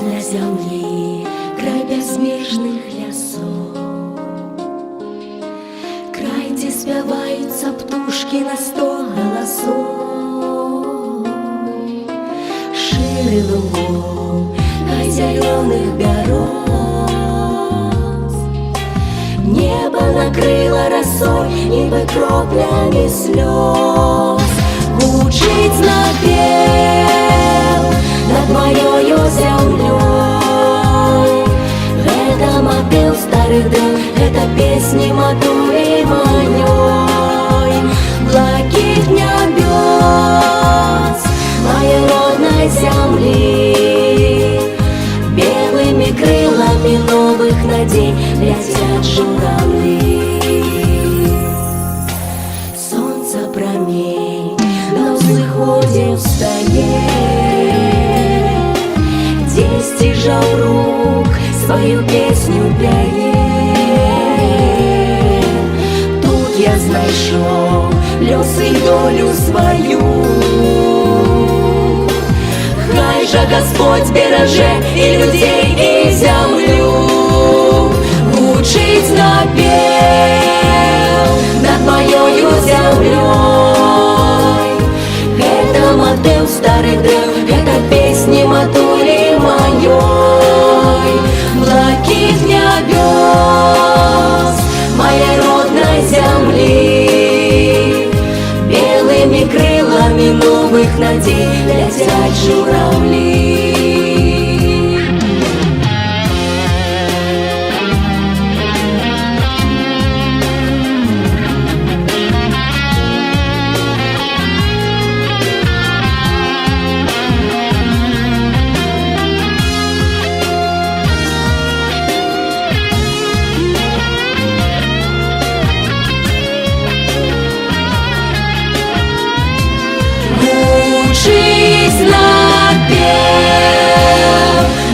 На землі край безмежних лясов, край, де співаються птушки на 100 голосов. Шире лугов, край зеленых берез, небо накрыло росой и кроплями слез. Гучить напев над моёю землей. Это мотив старых древ, это песни матури моей. Блакит небес моей родной земли, белыми крылами новых надей летят журавли. Солнце промень на взходе встает, где стяжал рук свою песню пяет. Тут я знайшов лёс и долю свою. Хай же Господь береже и людей, и землю. Гучить напев над моёю землей. Это мотив старых древ, это песни матури моей. Блакит небес моей родной земли, белыми крылами новых надей летят журавли. Гучить напев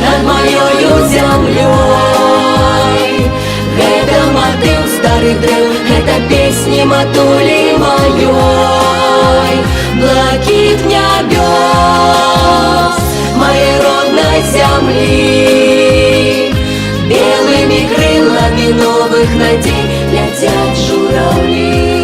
над моёю землей. Это мотив старых древ, это песни матули моей. Блакит небес моей родной земли, белыми крылами новых надей летят журавли.